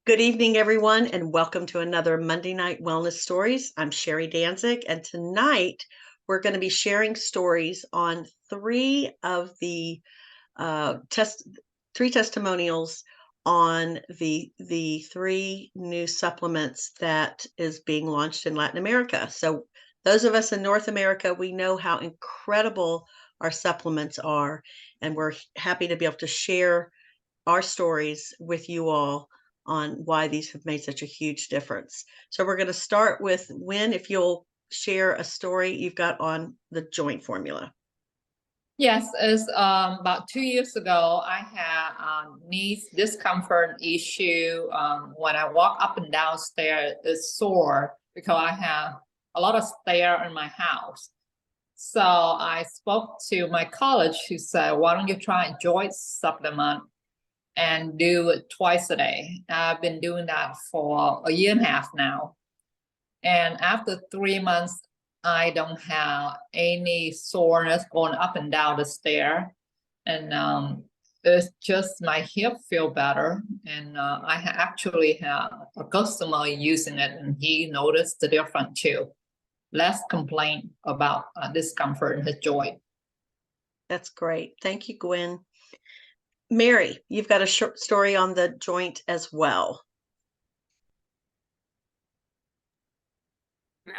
Good evening, everyone, and welcome to another Monday Night Wellness Stories. I'm Sherry Danzig, and tonight we're going to be sharing stories on three of the three testimonials on the three new supplements that is being launched in Latin America. So those of us in North America, we know how incredible our supplements are, and we're happy to be able to share our stories with you all on why these have made such a huge difference. So we're going to start with Wynn, if you'll share a story you've got on the joint formula. Yes, it's about 2 years ago, I had knee discomfort issue. When I walk up and down stairs, it's sore because I have a lot of stairs in my house. So I spoke to my college who said, why don't you try a joint supplement and do it twice a day? I've been doing that for a year and a half now. And after 3 months, I don't have any soreness going up and down the stair. And it's just my hip feel better. And I actually have a customer using it, and he noticed the difference too. Less complaint about discomfort in his joint. That's great. Thank you, Gwen. Mary, you've got a short story on the joint as well.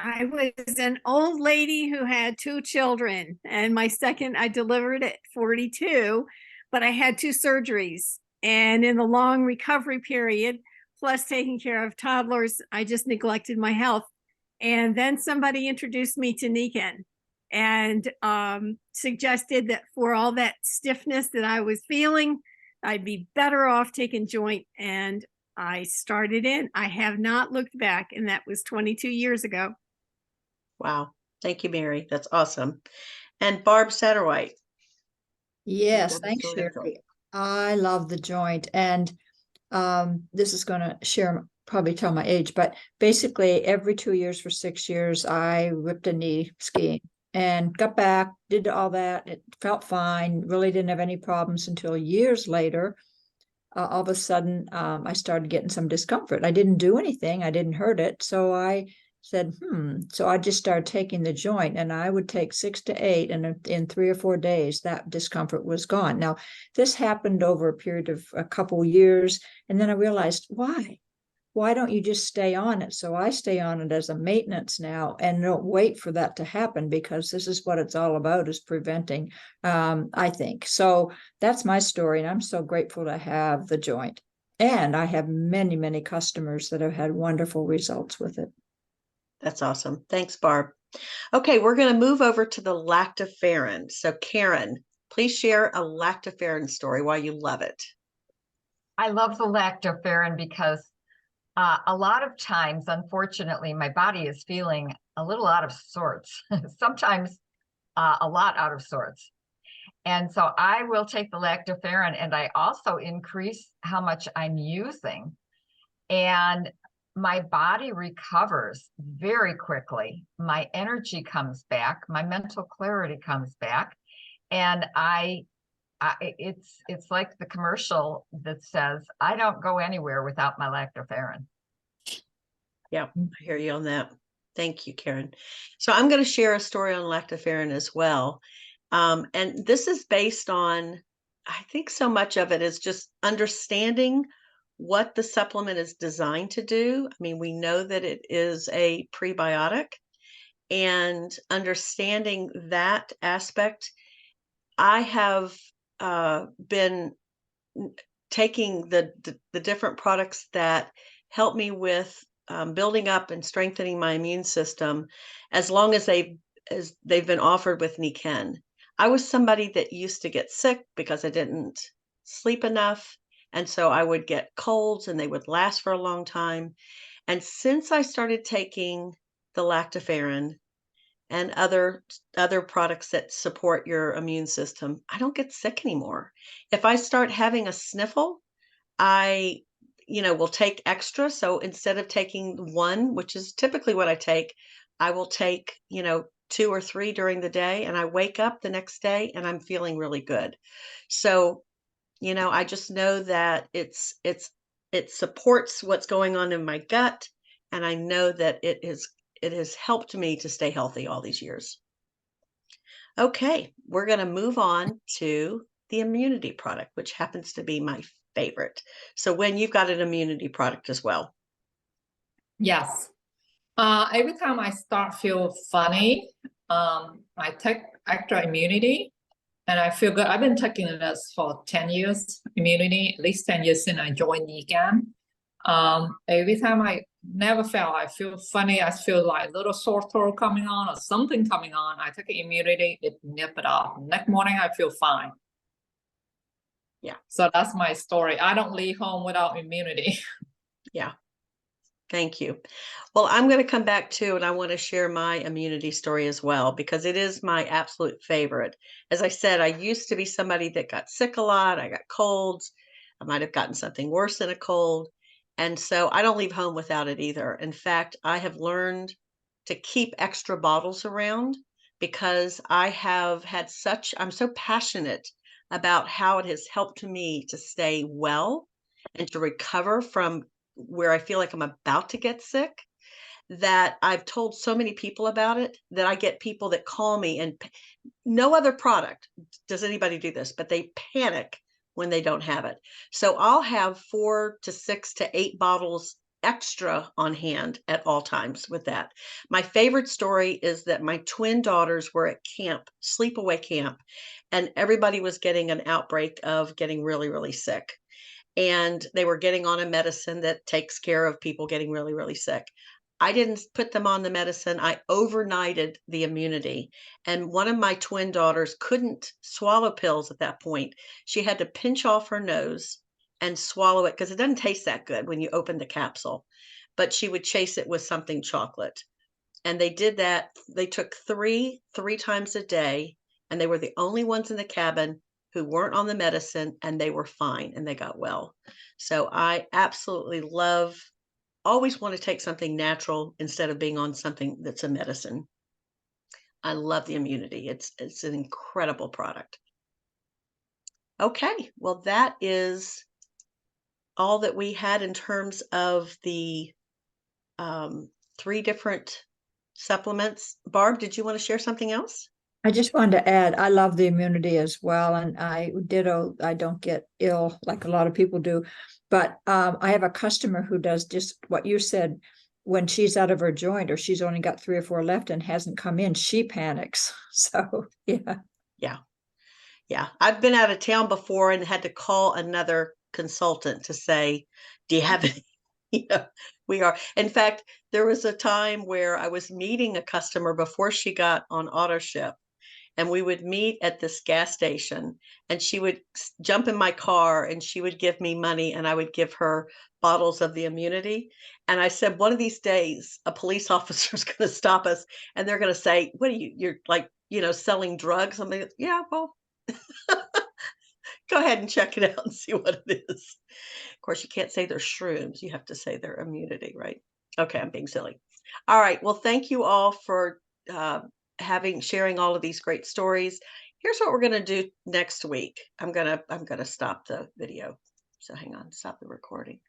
I was an old lady who had two children, and my second I delivered at 42, but I had two surgeries. And in the long recovery period, plus taking care of toddlers, I just neglected my health. And then somebody introduced me to Niken and suggested that for all that stiffness that I was feeling, I'd be better off taking joint. And I started in. I have not looked back, and that was 22 years ago. Wow. Thank you, Mary. That's awesome. And Barb Satterwhite. Yes, thanks, Sherry. I love the joint. And this is going to probably tell my age, but basically every 2 years for 6 years, I ripped a knee skiing and got back, did all that. It felt fine, really didn't have any problems until years later. All of a sudden, I started getting some discomfort. I didn't do anything. I didn't hurt it. So I said, So I just started taking the joint, and I would take 6 to 8, and in 3 or 4 days, that discomfort was gone. Now, this happened over a period of a couple years, and then I realized, why don't you just stay on it? So I stay on it as a maintenance now and don't wait for that to happen, because this is what it's all about, is preventing, I think. So that's my story, and I'm so grateful to have the joint. And I have many, many customers that have had wonderful results with it. That's awesome. Thanks, Barb. Okay, we're going to move over to the Lactoferrin. So Karen, please share a Lactoferrin story, why you love it. I love the Lactoferrin because a lot of times, unfortunately, my body is feeling a little out of sorts, sometimes a lot out of sorts. And so I will take the Lactoferrin, and I also increase how much I'm using. And my body recovers very quickly. My energy comes back, my mental clarity comes back, and it's like the commercial that says, I don't go anywhere without my Lactoferrin. Yeah, I hear you on that. Thank you, Karen. So I'm going to share a story on Lactoferrin as well. And this is based on, I think so much of it is just understanding what the supplement is designed to do. I mean, we know that it is a prebiotic, and understanding that aspect. I have been taking the different products that help me with building up and strengthening my immune system as long as they've been offered with Niken. I was somebody that used to get sick because I didn't sleep enough. And so I would get colds, and they would last for a long time. And since I started taking the Lactoferrin and other products that support your immune system, I don't get sick anymore. If I start having a sniffle, I will take extra. So instead of taking one, which is typically what I take, I will take 2 or 3 during the day, and I wake up the next day and I'm feeling really good. So I just know that it's It supports what's going on in my gut, and I know that it has helped me to stay healthy all these years. Okay, we're going to move on to the immunity product, which happens to be my favorite. So when you've got an immunity product as well. Yes. Every time I start feel funny, I take extra immunity and I feel good. I've been taking this for 10 years, immunity, at least 10 years since I joined Niken. Every time I never felt I feel funny, I feel like a little sore throat coming on or something coming on. I take immunity, it nip it off. Next morning, I feel fine. Yeah. So that's my story. I don't leave home without immunity. Yeah. Thank you. Well, I'm going to come back to, and I want to share my immunity story as well, because it is my absolute favorite. As I said, I used to be somebody that got sick a lot. I got colds. I might have gotten something worse than a cold. And so I don't leave home without it either. In fact, I have learned to keep extra bottles around because I have had I'm so passionate about how it has helped me to stay well and to recover from where I feel like I'm about to get sick, that I've told so many people about it that I get people that call me, and no other product does anybody do this, but they panic when they don't have it. So I'll have 4 to 6 to 8 bottles extra on hand at all times with that. My favorite story is that my twin daughters were at camp, sleepaway camp, and everybody was getting an outbreak of getting really, really sick. And they were getting on a medicine that takes care of people getting really, really sick. I didn't put them on the medicine. I overnighted the immunity. And one of my twin daughters couldn't swallow pills at that point. She had to pinch off her nose and swallow it because it doesn't taste that good when you open the capsule. But she would chase it with something chocolate. And they did that. They took three times a day, and they were the only ones in the cabin who weren't on the medicine, and they were fine and they got well. So I absolutely always want to take something natural instead of being on something that's a medicine. I love the immunity. It's an incredible product. Okay, well, that is all that we had in terms of the 3 different supplements. Barb, did you want to share something else? I just wanted to add, I love the immunity as well. And I don't get ill like a lot of people do. But I have a customer who does just what you said. When she's out of her joint or she's only got 3 or 4 left and hasn't come in, she panics. So, yeah. Yeah. Yeah. I've been out of town before and had to call another consultant to say, do you have any? We are. In fact, there was a time where I was meeting a customer before she got on auto ship, and we would meet at this gas station, and she would jump in my car and she would give me money and I would give her bottles of the immunity. And I said, one of these days, a police officer is going to stop us and they're going to say, what are you're like, selling drugs? I'm like, yeah, well, go ahead and check it out and see what it is. Of course, you can't say they're shrooms. You have to say they're immunity, right? Okay, I'm being silly. All right. Well, thank you all for sharing all of these great stories. Here's what we're going to do next week. I'm gonna stop the video. So hang on, stop the recording.